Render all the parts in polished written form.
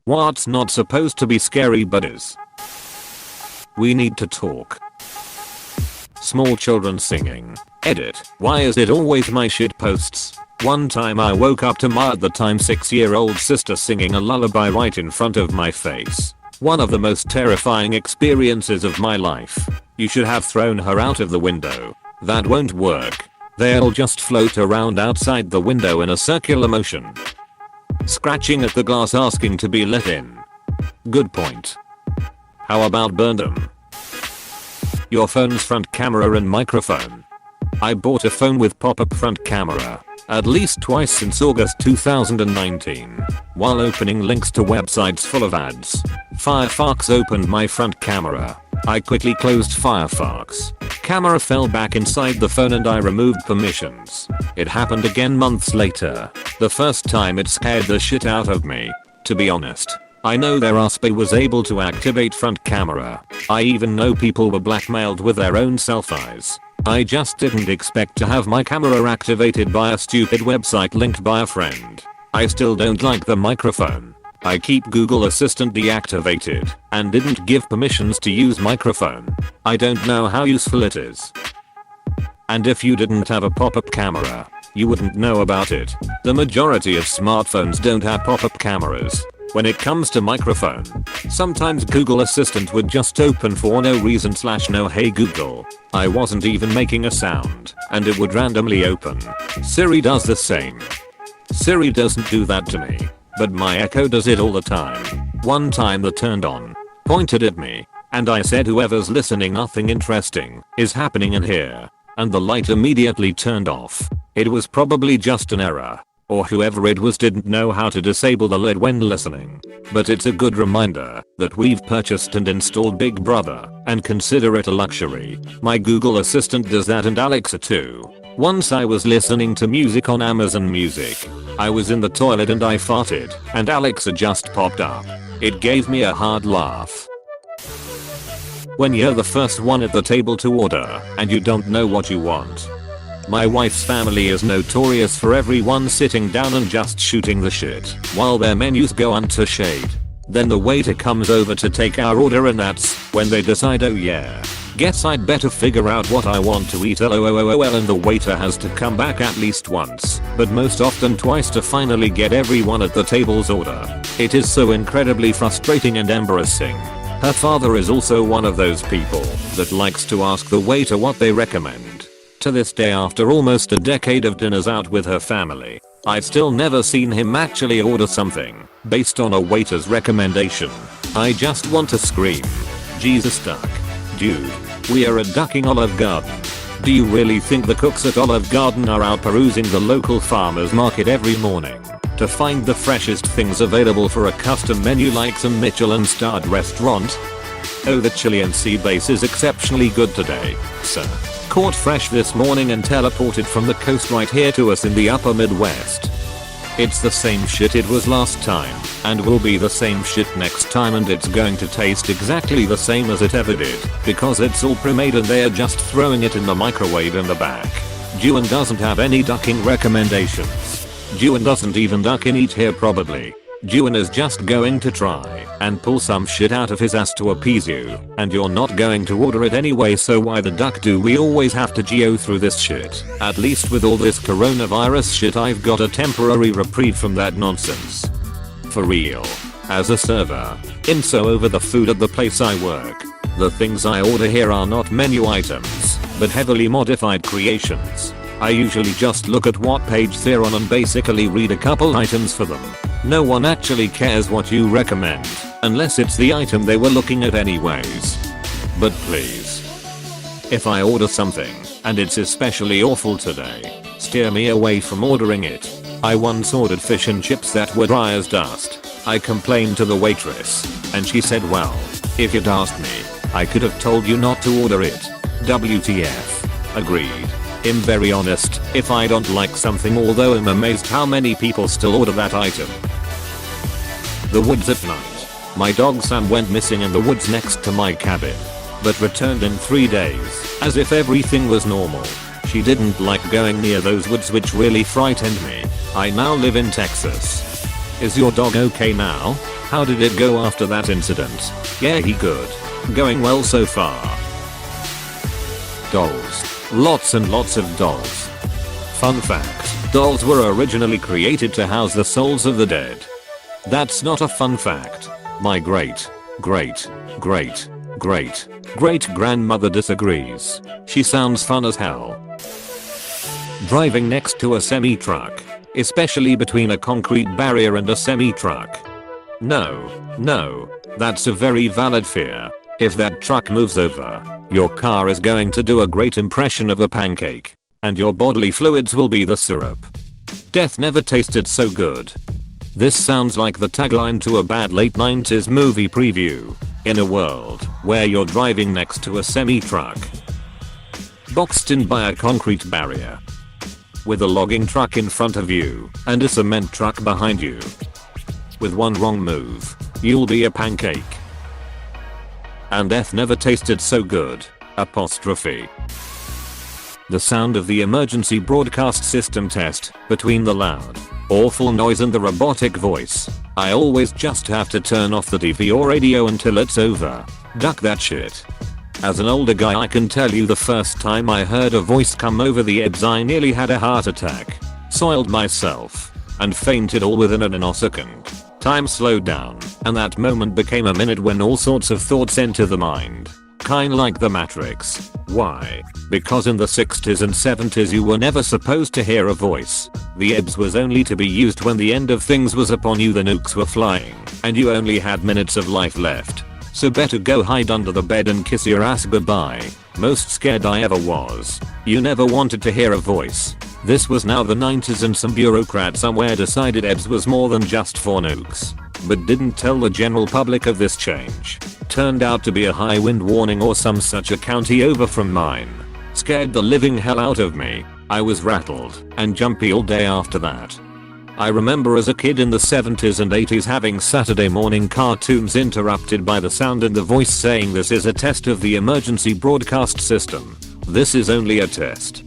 What's not supposed to be scary but is? We need to talk. Small children singing. Edit. Why is it always my shit posts? One time I woke up to my at the time 6-year-old sister singing a lullaby right in front of my face. One of the most terrifying experiences of my life. You should have thrown her out of the window. That won't work. They'll just float around outside the window in a circular motion. Scratching at the glass asking to be let in. Good point. How about burn them? Your phone's front camera and microphone. I bought a phone with pop-up front camera. At least twice since August 2019. While opening links to websites full of ads, Firefox opened my front camera. I quickly closed Firefox. Camera fell back inside the phone and I removed permissions. It happened again months later. The first time it scared the shit out of me. To be honest, I know their ASP was able to activate front camera. I even know people were blackmailed with their own selfies. I just didn't expect to have my camera activated by a stupid website linked by a friend. I still don't like the microphone. I keep Google Assistant deactivated and didn't give permissions to use microphone. I don't know how useful it is. And if you didn't have a pop-up camera, you wouldn't know about it. The majority of smartphones don't have pop-up cameras. When it comes to microphone, sometimes Google Assistant would just open for no reason / no hey Google. I wasn't even making a sound and it would randomly open. Siri does the same. Siri doesn't do that to me, but my Echo does it all the time. One time that turned on, pointed at me, and I said whoever's listening nothing interesting is happening in here, and the light immediately turned off. It was probably just an error. Or whoever it was didn't know how to disable the lid when listening. But it's a good reminder that we've purchased and installed Big Brother and consider it a luxury. My Google Assistant does that and Alexa too. Once I was listening to music on Amazon Music. I was in the toilet and I farted and Alexa just popped up. It gave me a hard laugh. When you're the first one at the table to order and you don't know what you want. My wife's family is notorious for everyone sitting down and just shooting the shit while their menus go under shade. Then the waiter comes over to take our order and that's when they decide, oh yeah, guess I'd better figure out what I want to eat, lol, and the waiter has to come back at least once, but most often twice to finally get everyone at the table's order. It is so incredibly frustrating and embarrassing. Her father is also one of those people that likes to ask the waiter what they recommend. To this day, after almost a decade of dinners out with her family, I've still never seen him actually order something based on a waiter's recommendation. I just want to scream. Jesus duck. Dude, we are at Ducking Olive Garden. Do you really think the cooks at Olive Garden are out perusing the local farmers market every morning to find the freshest things available for a custom menu like some Michelin-starred restaurant? Oh, the Chilean sea bass is exceptionally good today, sir. Caught fresh this morning and teleported from the coast right here to us in the upper Midwest. It's the same shit it was last time and will be the same shit next time, and it's going to taste exactly the same as it ever did because it's all pre-made and they're just throwing it in the microwave in the back. Juan doesn't have any ducking recommendations. Juan doesn't even duck and eat here probably. Juan is just going to try and pull some shit out of his ass to appease you, and you're not going to order it anyway, so why the duck do we always have to geo through this shit? At least with all this coronavirus shit I've got a temporary reprieve from that nonsense. For real. As a server, info over the food at the place I work. The things I order here are not menu items, but heavily modified creations. I usually just look at what page they're on and basically read a couple items for them. No one actually cares what you recommend, unless it's the item they were looking at anyways. But please, if I order something, and it's especially awful today, steer me away from ordering it. I once ordered fish and chips that were dry as dust. I complained to the waitress, and she said, well, if you'd asked me, I could have told you not to order it. WTF. Agreed. I'm very honest if I don't like something, although I'm amazed how many people still order that item. The woods at night. My dog Sam went missing in the woods next to my cabin, but returned in 3 days, as if everything was normal. She didn't like going near those woods, which really frightened me. I now live in Texas. Is your dog okay now? How did it go after that incident? Yeah, he good. Going well so far. Dolls. Lots and lots of dolls. Fun fact, dolls were originally created to house the souls of the dead. That's not a fun fact. My great grandmother disagrees. She sounds fun as hell. Driving next to a semi-truck, especially between a concrete barrier and a semi-truck. No, that's a very valid fear. If that truck moves over, your car is going to do a great impression of a pancake, and your bodily fluids will be the syrup. Death never tasted so good. This sounds like the tagline to a bad late 90s movie preview. In a world where you're driving next to a semi-truck, boxed in by a concrete barrier, with a logging truck in front of you and a cement truck behind you. With one wrong move, you'll be a pancake. And death never tasted so good. Apostrophe. The sound of the emergency broadcast system test between the loud, awful noise and the robotic voice. I always just have to turn off the TV or radio until it's over. Duck that shit. As an older guy, I can tell you the first time I heard a voice come over the ebbs, I nearly had a heart attack, soiled myself, and fainted all within a nanosecond. Time slowed down, and that moment became a minute when all sorts of thoughts enter the mind. Kinda like the Matrix. Why? Because in the 60s and 70s you were never supposed to hear a voice. The ebbs was only to be used when the end of things was upon you, the nukes were flying, and you only had minutes of life left. So better go hide under the bed and kiss your ass goodbye. Most scared I ever was. You never wanted to hear a voice. This was now the 90s and some bureaucrat somewhere decided ebbs was more than just for nukes, but didn't tell the general public of this change. Turned out to be a high wind warning or some such a county over from mine. Scared the living hell out of me. I was rattled and jumpy all day after that. I remember as a kid in the 70s and 80s having Saturday morning cartoons interrupted by the sound and the voice saying, "This is a test of the emergency broadcast system. This is only a test."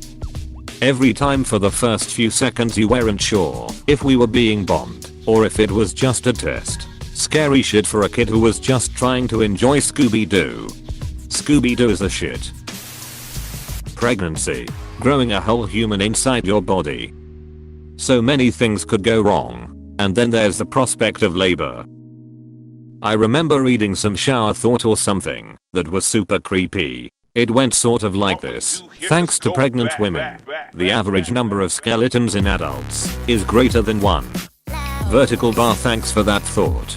Every time for the first few seconds you weren't sure if we were being bombed or if it was just a test. Scary shit for a kid who was just trying to enjoy Scooby-Doo. Scooby-Doo is a shit. Pregnancy. Growing a whole human inside your body. So many things could go wrong. And then there's the prospect of labor. I remember reading some shower thought or something that was super creepy. It went sort of like this. Thanks to pregnant women, the average number of skeletons in adults is greater than 1. Vertical bar. Thanks for that thought.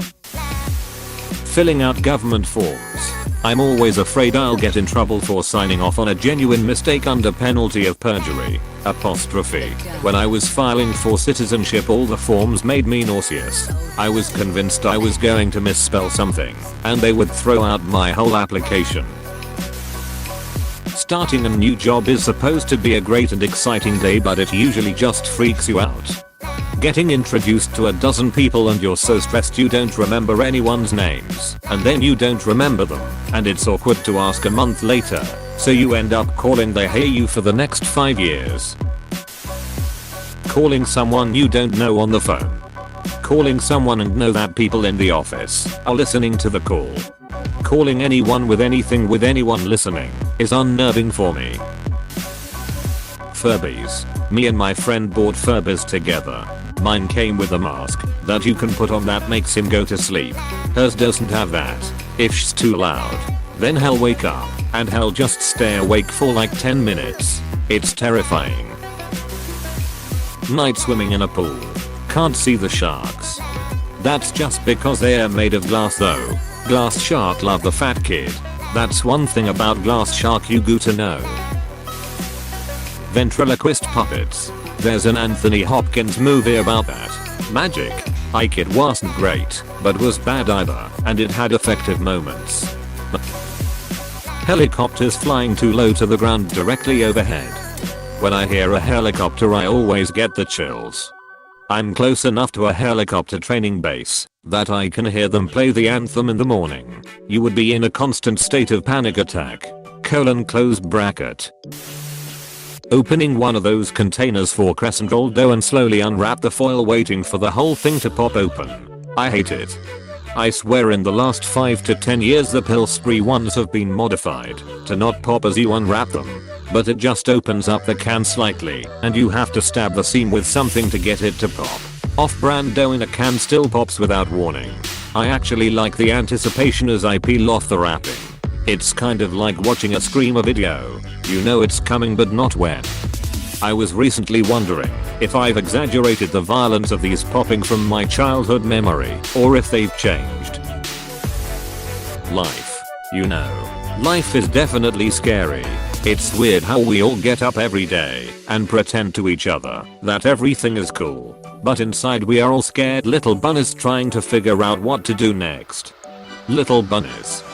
Filling out government forms. I'm always afraid I'll get in trouble for signing off on a genuine mistake under penalty of perjury. Apostrophe. When I was filing for citizenship, all the forms made me nauseous. I was convinced I was going to misspell something, and they would throw out my whole application. Starting a new job is supposed to be a great and exciting day, but it usually just freaks you out. Getting introduced to a dozen people and you're so stressed you don't remember anyone's names, and then you don't remember them, and it's awkward to ask a month later, so you end up calling they hate you for the next 5 years. Calling someone you don't know on the phone. Calling someone and know that people in the office are listening to the call. Calling anyone with anything with anyone listening is unnerving for me. Furbies. Me and my friend bought Furbies together. Mine came with a mask that you can put on that makes him go to sleep. Hers doesn't have that. If she's too loud, then he'll wake up and he'll just stay awake for like 10 minutes. It's terrifying. Night swimming in a pool. Can't see the sharks. That's just because they are made of glass though. Glass shark love the fat kid. That's one thing about glass shark you go to know. Ventriloquist puppets. There's an Anthony Hopkins movie about that. Magic. Ike, it wasn't great, but was bad either, and it had effective moments. Helicopters flying too low to the ground directly overhead. When I hear a helicopter I always get the chills. I'm close enough to a helicopter training base that I can hear them play the anthem in the morning. You would be in a constant state of panic attack. Close bracket. Opening one of those containers for crescent roll dough and slowly unwrap the foil waiting for the whole thing to pop open. I hate it. I swear in the last 5 to 10 years the pill-spree ones have been modified to not pop as you unwrap them. But it just opens up the can slightly and you have to stab the seam with something to get it to pop. Off-brand dough in a can still pops without warning. I actually like the anticipation as I peel off the wrapping. It's kind of like watching a Screamer video. You know it's coming but not when. I was recently wondering if I've exaggerated the violence of these popping from my childhood memory or if they've changed. Life. You know, life is definitely scary. It's weird how we all get up every day and pretend to each other that everything is cool. But inside we are all scared little bunnies trying to figure out what to do next. Little bunnies.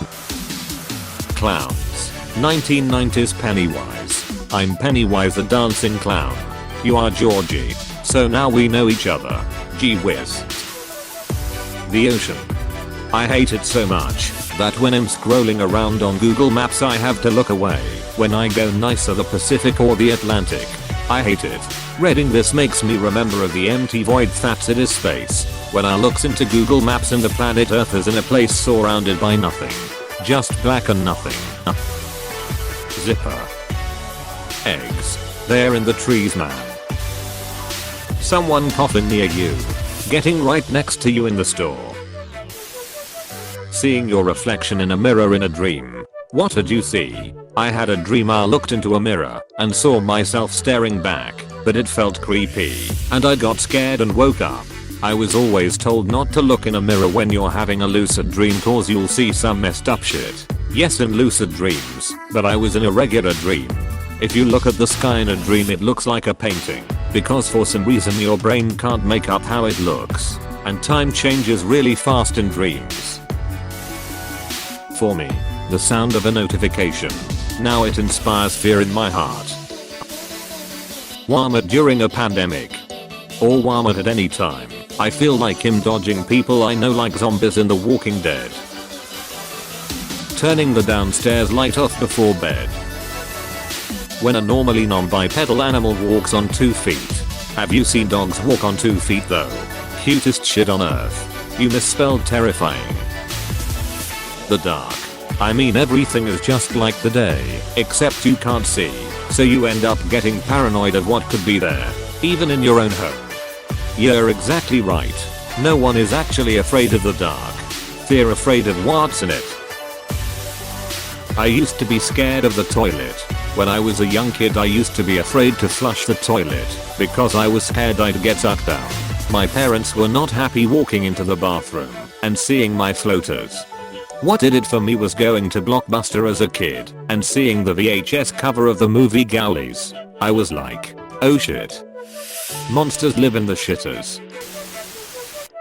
Clowns. 1990s Pennywise. I'm Pennywise the dancing clown. You are Georgie. So now we know each other. Gee whiz. The ocean. I hate it so much that when I'm scrolling around on Google Maps I have to look away when I go neither the Pacific or the Atlantic. I hate it. Reading this makes me remember of the empty void that it is space when I looks into Google Maps and the planet Earth is in a place surrounded by nothing. Just black and nothing. Zipper. Eggs. They're in the trees, man. Someone coughing near you. Getting right next to you in the store. Seeing your reflection in a mirror in a dream. What did you see? I had a dream I looked into a mirror and saw myself staring back, but it felt creepy and I got scared and woke up. I was always told not to look in a mirror when you're having a lucid dream cause you'll see some messed up shit. Yes, in lucid dreams, but I was in a regular dream. If you look at the sky in a dream it looks like a painting, because for some reason your brain can't make up how it looks, and time changes really fast in dreams. For me, the sound of a notification. Now it inspires fear in my heart. Walmart during a pandemic. Or Walmart at any time. I feel like I'm dodging people I know like zombies in The Walking Dead. Turning the downstairs light off before bed. When a normally non-bipedal animal walks on 2 feet. Have you seen dogs walk on 2 feet though? Cutest shit on earth. You misspelled terrifying. The dark. I mean everything is just like the day, except you can't see, so you end up getting paranoid of what could be there, even in your own home. You're exactly right. No one is actually afraid of the dark. They're afraid of what's in it. I used to be scared of the toilet. When I was a young kid I used to be afraid to flush the toilet because I was scared I'd get sucked down. My parents were not happy walking into the bathroom and seeing my floaters. What did it for me was going to Blockbuster as a kid and seeing the VHS cover of the movie Goalies. I was like, oh shit. Monsters live in the shitters.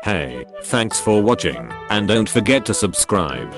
Hey, thanks for watching, and don't forget to subscribe.